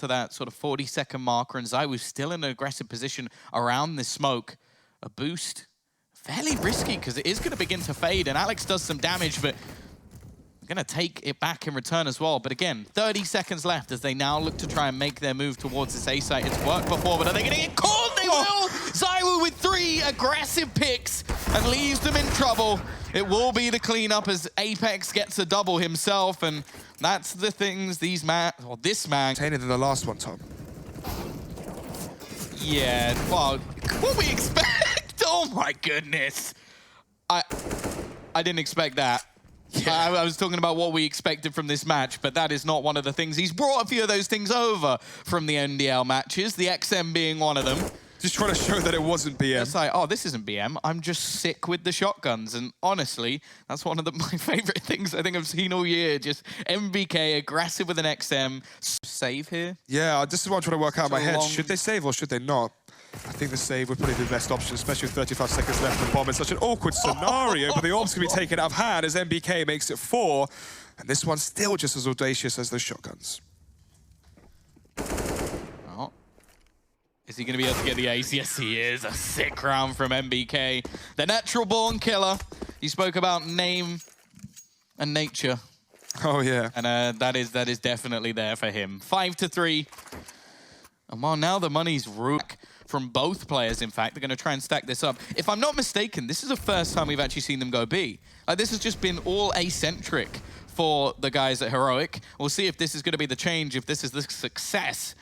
to that sort of 40-second marker, and ZywOo's still in an aggressive position around this smoke. A boost, fairly risky, because it is going to begin to fade, and Alex does some damage, but going to take it back in return as well. But again, 30 seconds left as they now look to try and make their move towards this A site. It's worked before, but are they going to get caught? They will! ZywOo with 3 aggressive picks and leaves them in trouble. It will be the cleanup as Apex gets a double himself, and that's the things this man... Tainer than the last one, Tom. Yeah, well, what we expect? Oh my goodness. I didn't expect that. Yeah. I was talking about what we expected from this match, but that is not one of the things. He's brought a few of those things over from the NDL matches, the XM being one of them. Just trying to show that it wasn't BM. It's like, oh, this isn't BM. I'm just sick with the shotguns. And honestly, that's one of my favorite things I think I've seen all year. Just NBK aggressive with an XM. Save here? Yeah, this is what I'm trying to work out in my head. Should they save or should they not? I think the save would probably be the best option, especially with 35 seconds left and bomb. It's such an awkward scenario, but the orb's going to be taken out of hand as NBK makes it 4. And this one's still just as audacious as those shotguns. Oh. Is he going to be able to get the ace? Yes, he is. A sick round from NBK. The natural born killer. You spoke about name and nature. Oh, yeah. And that is definitely there for him. 5-3. And well, now the money's ruined from both players, in fact. They're going to try and stack this up. If I'm not mistaken, this is the first time we've actually seen them go B. Like, this has just been all A-centric for the guys at Heroic. We'll see if this is going to be the change, if this is the success.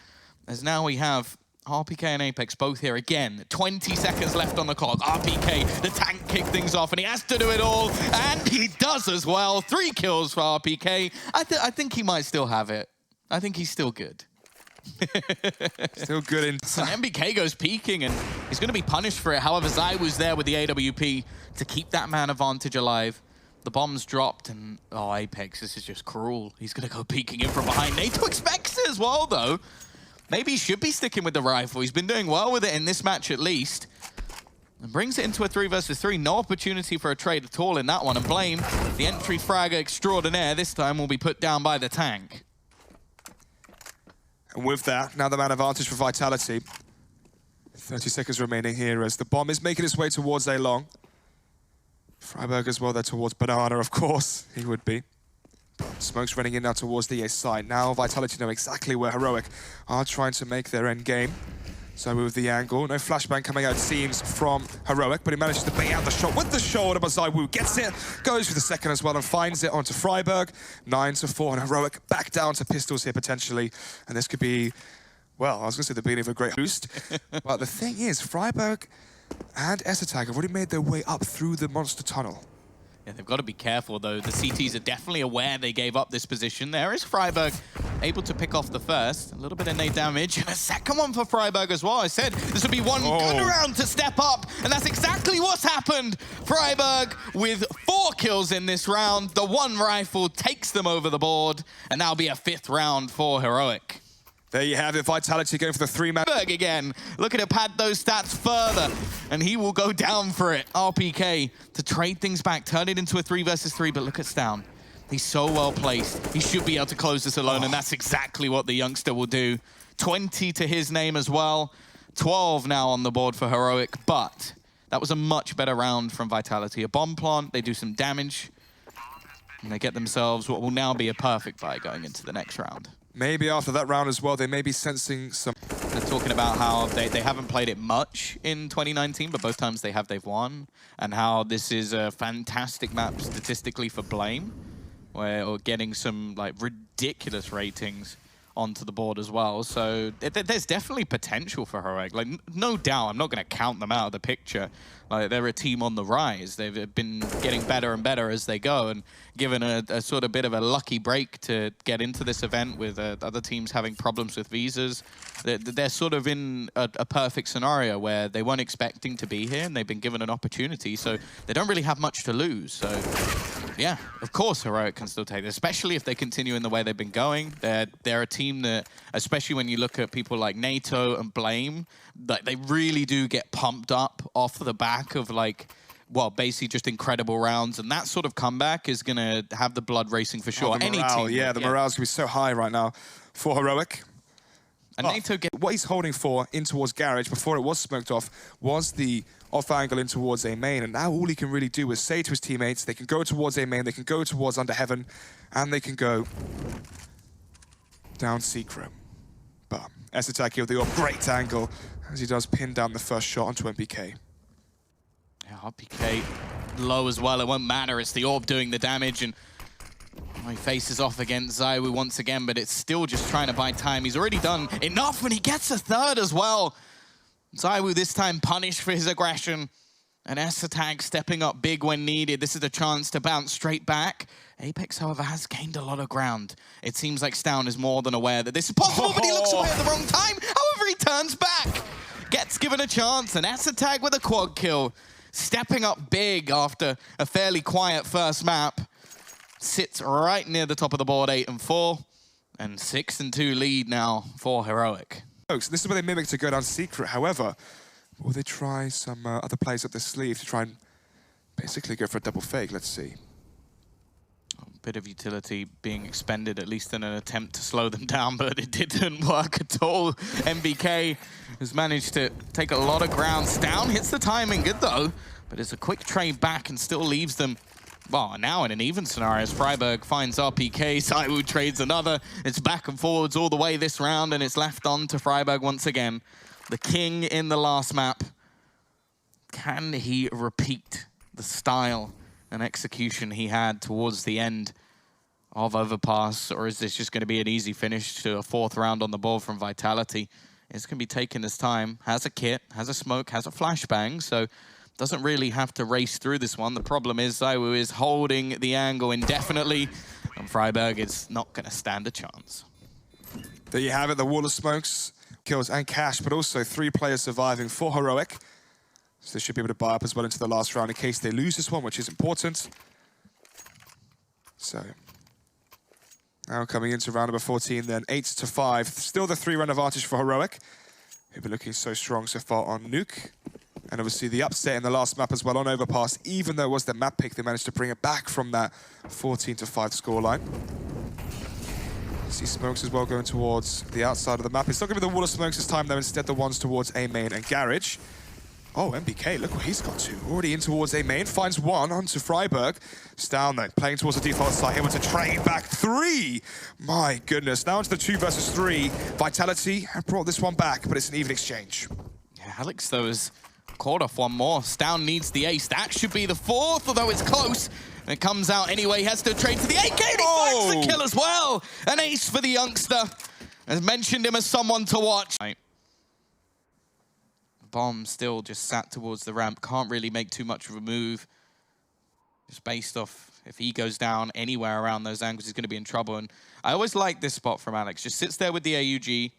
As now we have RPK and Apex both here again. 20 seconds left on the clock. RPK, the tank kick things off, and he has to do it all. And he does as well. 3 kills for RPK. I think he might still have it. I think he's still good. Still good in. And NBK goes peeking, and he's going to be punished for it. However, ZywOo's there with the AWP to keep that man advantage alive. The bomb's dropped, and oh, Apex, this is just cruel. He's going to go peeking in from behind. NATO expects it as well, though. Maybe he should be sticking with the rifle. He's been doing well with it in this match, at least. And brings it into a 3 versus 3. No opportunity for a trade at all in that one. And Blame, the entry fragger extraordinaire, this time will be put down by the tank. And with that, now the man advantage for Vitality. 30 seconds remaining here as the bomb is making its way towards A long. friberg as well there towards Banana, of course. He would be. Smoke's running in now towards the A side. Now Vitality know exactly where Heroic are trying to make their end game. So with the angle, no flashbang coming out, it seems, from Heroic, but he manages to bait out the shot with the shoulder, but ZywOo gets it, goes for the second as well, and finds it onto friberg. 9-4, and Heroic back down to pistols here, potentially. And this could be, well, I was going to say the beginning of a great boost. But the thing is, friberg and Esatag have already made their way up through the monster tunnel. Yeah, they've got to be careful, though. The CTs are definitely aware they gave up this position. There is friberg able to pick off the first. A little bit of nade damage, and a second one for friberg as well. I said this would be one good round to step up, and that's exactly what's happened. friberg with 4 kills in this round. The one rifle takes them over the board, and that'll be a 5th round for Heroic. There you have it, Vitality going for the 3-man. Again, looking to pad those stats further, and he will go down for it. RPK to trade things back, turn it into a 3 versus 3, but look at stavn. He's so well placed. He should be able to close this alone, and that's exactly what the youngster will do. 20 to his name as well. 12 now on the board for Heroic, but that was a much better round from Vitality. A bomb plant, they do some damage, and they get themselves what will now be a perfect buy going into the next round. Maybe after that round as well, they may be sensing some... They're talking about how they haven't played it much in 2019, but both times they've won, and how this is a fantastic map statistically for Blame, where we're getting some like ridiculous ratings onto the board as well. So there's definitely potential for Heroic. Like, no doubt, I'm not going to count them out of the picture. Like, they're a team on the rise. They've been getting better and better as they go, and given a sort of bit of a lucky break to get into this event with other teams having problems with visas, they're sort of in a perfect scenario where they weren't expecting to be here, and they've been given an opportunity, so they don't really have much to lose. So yeah, of course Heroic can still take it, especially if they continue in the way they've been going. They're a team that, especially when you look at people like NATO and Blame, that they really do get pumped up off the back of, like, well, basically just incredible rounds, and that sort of comeback is going to have the blood racing for sure. The morale, the morale's going to be so high right now for Heroic. And Nato what he's holding for in towards Garage before it was smoked off was the off angle in towards A main, and now all he can really do is say to his teammates, they can go towards A main, they can go towards Under Heaven, and they can go down Secret. But Attack with the great angle as he does pin down the first shot onto NBK. Yeah, RPK low as well, it won't matter, it's the orb doing the damage, and he faces off against ZywOo once again, but it's still just trying to buy time. He's already done enough when he gets a third as well. ZywOo this time punished for his aggression. And Attack stepping up big when needed. This is a chance to bounce straight back. Apex, however, has gained a lot of ground. It seems like stavn is more than aware that this is possible, but he looks away at the wrong time. However, he turns back. Gets given a chance, and Attack with a quad kill. Stepping up big after a fairly quiet first map. Sits right near the top of the board, 8-4, and 6-2 lead now for Heroic. This is where they mimic to go down Secret. However, will they try some other plays up their sleeve to try and basically go for a double fake? Let's see. A bit of utility being expended, at least in an attempt to slow them down, but it didn't work at all. NBK has managed to take a lot of ground. stavn hits the timing, good though, but it's a quick trade back and still leaves them. Well, now in an even scenario, as friberg finds RPK, ZywOo trades another. It's back and forwards all the way this round, and it's left on to friberg once again. The king in the last map. Can he repeat the style and execution he had towards the end of Overpass, or is this just going to be an easy finish to a fourth round on the board from Vitality? It's going to be taking his time. Has a kit, has a smoke, has a flashbang, so doesn't really have to race through this one. The problem is ZywOo is holding the angle indefinitely, and friberg is not going to stand a chance. There you have it, the wall of smokes, kills and cash, but also 3 players surviving for Heroic. So they should be able to buy up as well into the last round in case they lose this one, which is important. So now coming into round number 14 then, 8-5. Still the 3-run advantage for Heroic, who've been looking so strong so far on Nuke. And obviously the upset in the last map as well on Overpass, even though it was the map pick, they managed to bring it back from that 14-5 scoreline. See smokes as well going towards the outside of the map. It's not going to be the wall of smokes this time though, instead the ones towards A main and Garage. Oh, NBK, look what he's got to. Already in towards A main, finds one onto friberg. stavn though, playing towards the default side, able to trade back 3. My goodness, now into the 2 versus 3. Vitality have brought this one back, but it's an even exchange. Yeah, Alex though is caught off one more. stavn needs the ace. That should be the 4th, although it's close. And it comes out anyway. He has to trade to the AK, and he finds the kill as well. An ace for the youngster. Has mentioned him as someone to watch. Bomb still just sat towards the ramp. Can't really make too much of a move. Just based off, if he goes down anywhere around those angles, he's going to be in trouble. And I always like this spot from Alex. Just sits there with the AUG.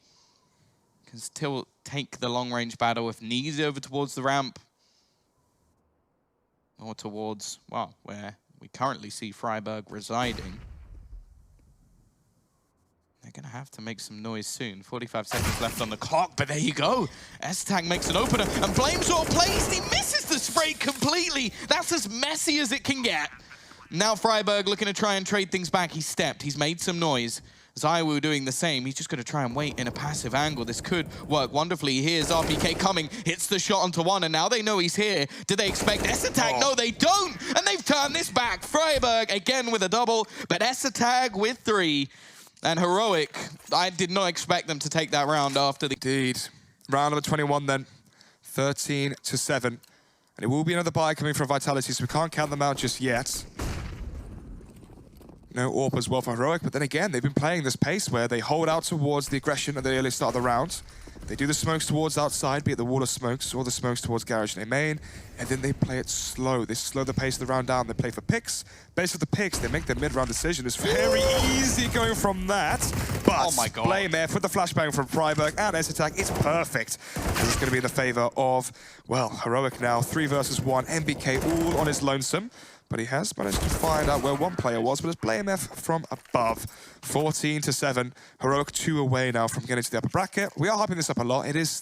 Can still take the long-range battle if needed over towards the ramp. Or towards, well, where we currently see friberg residing. They're going to have to make some noise soon. 45 seconds left on the clock, but there you go. Attack makes an opener, and blame's placed. He misses the spray completely. That's as messy as it can get. Now friberg looking to try and trade things back. He's stepped. He's made some noise. ZywOo doing the same. He's just going to try and wait in a passive angle. This could work wonderfully. Here's RPK coming, hits the shot onto one, and now they know he's here. Do they expect Attack? No, they don't. And they've turned this back. friberg again with a double, but Attack with 3. And Heroic, I did not expect them to take that round after the... Indeed. Round number 21 then, 13-7. And it will be another buy coming from Vitality, so we can't count them out just yet. No AWP as well for Heroic, but then again, they've been playing this pace where they hold out towards the aggression at the early start of the round. They do the smokes towards outside, be it the wall of smokes or the smokes towards Garage and A main, and then they play it slow. They slow the pace of the round down. They play for picks. Based on the picks, they make their mid-round decision. It's very easy going from that, but oh my God. blameF with the flashbang from friberg and Attack, it's perfect. And it's going to be in the favor of, well, Heroic now, 3 versus 1, NBK all on his lonesome. But he has managed to find out where one player was, but it's blameF from above. 14-7. Heroic 2 away now from getting to the upper bracket. We are hyping this up a lot. It is